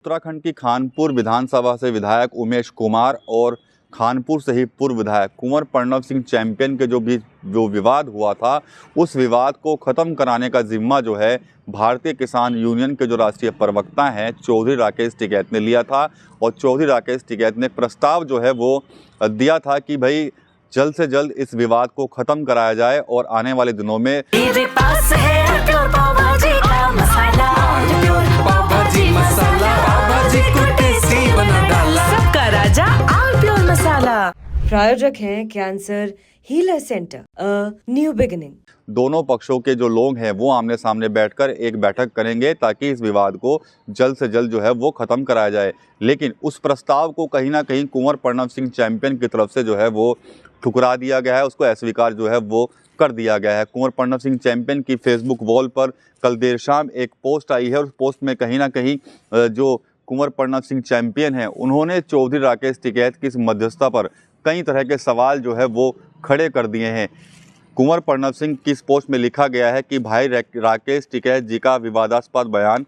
उत्तराखंड की खानपुर विधानसभा से विधायक उमेश कुमार और खानपुर से ही पूर्व विधायक कुंवर प्रणव सिंह चैंपियन के जो विवाद हुआ था, उस विवाद को ख़त्म कराने का जिम्मा जो है भारतीय किसान यूनियन के जो राष्ट्रीय प्रवक्ता हैं चौधरी राकेश टिकैत ने लिया था। और चौधरी राकेश टिकैत ने एक प्रस्ताव जो है वो दिया था कि भाई जल्द से जल्द इस विवाद को ख़त्म कराया जाए और आने वाले दिनों में मेरे पास है प्योर पाव भाजी का मसाला, प्योर पाव भाजी मसाला, पाव भाजी को टेस्टी बना डाला, सबका राजा आल प्योर मसाला। प्रायोजक हैं cancer healer centre, a new beginning. दोनों पक्षों के जो लोग हैं वो आमने सामने बैठकर एक बैठक करेंगे ताकि इस विवाद को जल्द से जल्द जो है वो ख़त्म कराया जाए। लेकिन उस प्रस्ताव को कहीं ना कहीं कुंवर प्रणव सिंह चैंपियन की तरफ से जो है वो ठुकरा दिया गया है, उसको अस्वीकार जो है वो कर दिया गया है। कुंवर प्रणव सिंह चैंपियन की फेसबुक वॉल पर कल देर शाम एक पोस्ट आई है और उस पोस्ट में कहीं ना कहीं जो कुंवर प्रणव सिंह चैंपियन हैं उन्होंने चौधरी राकेश टिकैत की इस मध्यस्थता पर कई तरह के सवाल जो है वो खड़े कर दिए हैं। कुंवर प्रणव सिंह की इस पोस्ट में लिखा गया है कि भाई राकेश टिकैत जी का विवादास्पद बयान,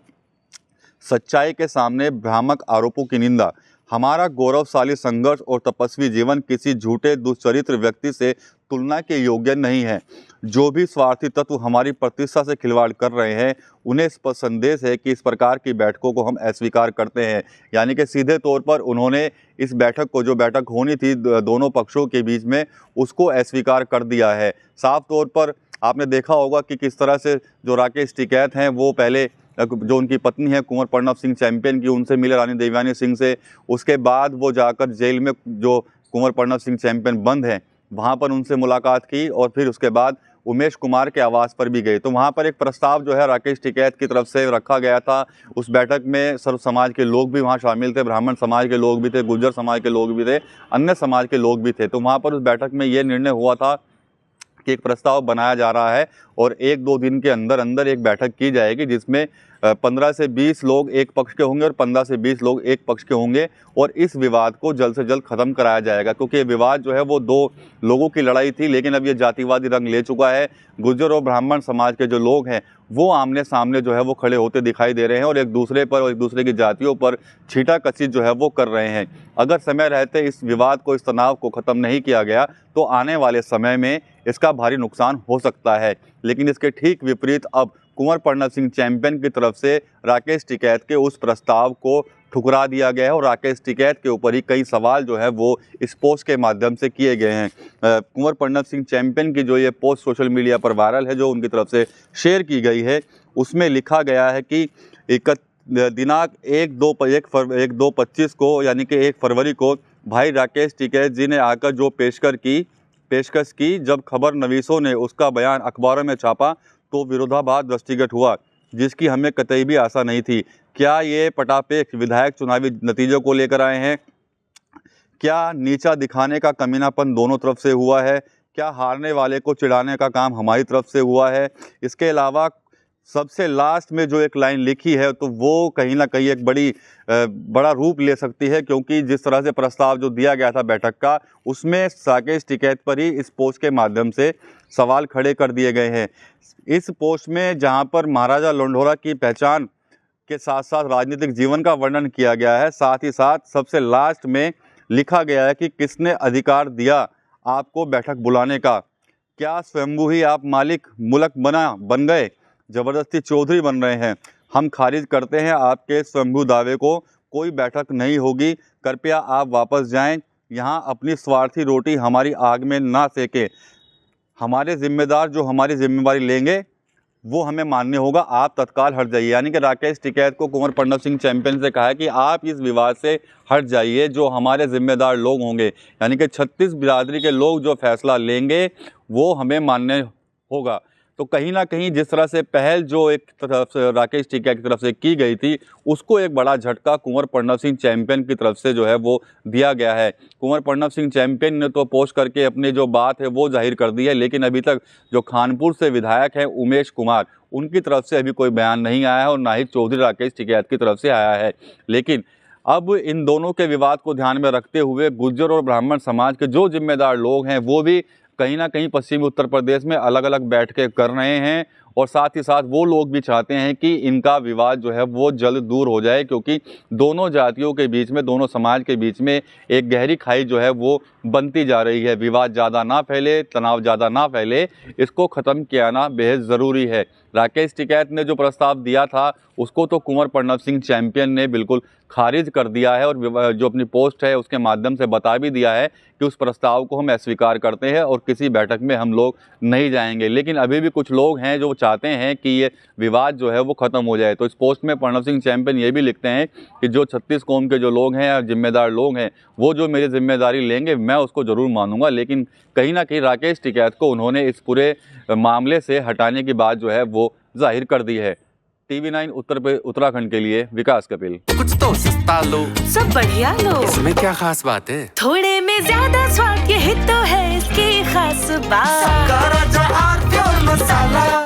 सच्चाई के सामने भ्रामक आरोपों की निंदा। हमारा गौरवशाली संघर्ष और तपस्वी जीवन किसी झूठे दुष्चरित्र व्यक्ति से तुलना के योग्य नहीं है। जो भी स्वार्थी तत्व हमारी प्रतिष्ठा से खिलवाड़ कर रहे हैं उन्हें स्पष्ट संदेश है कि इस प्रकार की बैठकों को हम अस्वीकार करते हैं। यानी कि सीधे तौर पर उन्होंने इस बैठक को, जो बैठक होनी थी दोनों पक्षों के बीच में, उसको अस्वीकार कर दिया है। साफ तौर पर आपने देखा होगा कि किस तरह से जो राकेश टिकैत हैं वो पहले जो उनकी पत्नी है कुंवर प्रणव सिंह चैंपियन की, उनसे मिले रानी देवयानी सिंह से। उसके बाद वो जाकर जेल में जो कुंवर प्रणव सिंह चैंपियन बंद हैं वहाँ पर उनसे मुलाकात की और फिर उसके बाद उमेश कुमार के आवास पर भी गए। तो वहाँ पर एक प्रस्ताव जो है राकेश टिकैत की तरफ से रखा गया था। उस बैठक में सर्व समाज के लोग भी वहाँ शामिल थे, ब्राह्मण समाज के लोग भी थे, गुर्जर समाज के लोग भी थे, अन्य समाज के लोग भी थे। तो वहाँ पर उस बैठक में ये निर्णय हुआ था कि एक प्रस्ताव बनाया जा रहा है और 1-2 दिन के अंदर अंदर एक बैठक की जाएगी जिसमें 15 से 20 लोग एक पक्ष के होंगे और 15 से 20 लोग एक पक्ष के होंगे और इस विवाद को जल्द से जल्द ख़त्म कराया जाएगा। क्योंकि ये विवाद जो है वो 2 लोगों की लड़ाई थी, लेकिन अब ये जातिवादी रंग ले चुका है। गुर्जर और ब्राह्मण समाज के जो लोग हैं वो आमने सामने जो है वो खड़े होते दिखाई दे रहे हैं और एक दूसरे पर और एक दूसरे की जातियों पर छींटाकशी जो है वो कर रहे हैं। अगर समय रहते इस विवाद को, इस तनाव को ख़त्म नहीं किया गया तो आने वाले समय में इसका भारी नुकसान हो सकता है। लेकिन इसके ठीक विपरीत अब कुंवर प्रणव सिंह चैंपियन की तरफ से राकेश टिकैत के उस प्रस्ताव को ठुकरा दिया गया है और राकेश टिकैत के ऊपर ही कई सवाल जो है वो इस पोस्ट के माध्यम से किए गए हैं। कुंवर प्रणव सिंह चैंपियन की जो ये पोस्ट सोशल मीडिया पर वायरल है, जो उनकी तरफ से शेयर की गई है, उसमें लिखा गया है कि दिनांक 1/2/25 को यानी कि 1 फरवरी को भाई राकेश टिकैत जी ने आकर जो पेशकश की, जब खबर नवीसों ने उसका बयान अखबारों में छापा तो विरोधाभास दृष्टिगत हुआ, जिसकी हमें कतई भी आशा नहीं थी। क्या ये पटापेक्ष विधायक चुनावी नतीजों को लेकर आए हैं? क्या नीचा दिखाने का कमीनापन दोनों तरफ से हुआ है? क्या हारने वाले को चिढ़ाने का काम हमारी तरफ से हुआ है? इसके अलावा सबसे लास्ट में जो एक लाइन लिखी है तो वो कहीं ना कहीं एक बड़ा रूप ले सकती है, क्योंकि जिस तरह से प्रस्ताव जो दिया गया था बैठक का, उसमें राकेश टिकैत पर ही इस पोस्ट के माध्यम से सवाल खड़े कर दिए गए हैं। इस पोस्ट में जहां पर महाराजा लंढोरा की पहचान के साथ साथ राजनीतिक जीवन का वर्णन किया गया है, साथ ही साथ सबसे लास्ट में लिखा गया है कि किसने अधिकार दिया आपको बैठक बुलाने का? क्या स्वयंभू ही आप मालिक मुल्क बन गए? ज़बरदस्ती चौधरी बन रहे हैं। हम खारिज करते हैं आपके स्वयंभू दावे को। कोई बैठक नहीं होगी, कृपया आप वापस जाएं। यहाँ अपनी स्वार्थी रोटी हमारी आग में ना सेकें। हमारे जिम्मेदार जो हमारी जिम्मेवारी लेंगे वो हमें मानने होगा, आप तत्काल हट जाइए। यानी कि राकेश टिकैत को कुंवर प्रणव सिंह चैंपियन से कहा है कि आप इस विवाद से हट जाइए, जो हमारे जिम्मेदार लोग होंगे यानी कि 36 बिरादरी के लोग जो फैसला लेंगे वो हमें मानने होगा। तो कहीं ना कहीं जिस तरह से पहल जो एक तरफ से राकेश टिकैत की तरफ से की गई थी, उसको एक बड़ा झटका कुंवर प्रणव सिंह चैंपियन की तरफ से जो है वो दिया गया है। कुंवर प्रणव सिंह चैंपियन ने तो पोस्ट करके अपनी जो बात है वो जाहिर कर दी है, लेकिन अभी तक जो खानपुर से विधायक हैं उमेश कुमार, उनकी तरफ से अभी कोई बयान नहीं आया है और ना ही चौधरी राकेश टिकैत की तरफ से आया है। लेकिन अब इन दोनों के विवाद को ध्यान में रखते हुए गुर्जर और ब्राह्मण समाज के जो जिम्मेदार लोग हैं वो भी कहीं ना कहीं पश्चिमी उत्तर प्रदेश में अलग अलग बैठकें कर रहे हैं और साथ ही साथ वो लोग भी चाहते हैं कि इनका विवाद जो है वो जल्द दूर हो जाए, क्योंकि दोनों जातियों के बीच में, दोनों समाज के बीच में एक गहरी खाई जो है वो बनती जा रही है। विवाद ज़्यादा ना फैले, तनाव ज़्यादा ना फैले, इसको ख़त्म किया ना बेहद ज़रूरी है। राकेश टिकैत ने जो प्रस्ताव दिया था उसको तो कुंवर प्रणव सिंह चैंपियन ने बिल्कुल खारिज कर दिया है, और जो अपनी पोस्ट है उसके माध्यम से बता भी दिया है कि उस प्रस्ताव को हम अस्वीकार करते हैं और किसी बैठक में हम लोग नहीं जाएंगे। लेकिन अभी भी कुछ लोग हैं जो चाहते हैं कि ये विवाद जो है वो ख़त्म हो जाए। तो इस पोस्ट में प्रणव सिंह चैंपियन ये भी लिखते हैं कि जो 36 कौम के जो लोग हैं और जिम्मेदार लोग हैं वो जो मेरी जिम्मेदारी लेंगे मैं उसको ज़रूर मानूंगा। लेकिन कहीं ना कहीं राकेश टिकैत को उन्होंने इस पूरे मामले से हटाने की बात जो है वो जाहिर कर दी है। TV9 उत्तराखंड के लिए विकास कपिल। कुछ तो सस्ता लो, सब बढ़िया लो, इसमें क्या खास बात है? थोड़े में ज्यादा स्वाद, यही तो है इसकी खास बात। राजा आर प्योर मसाला।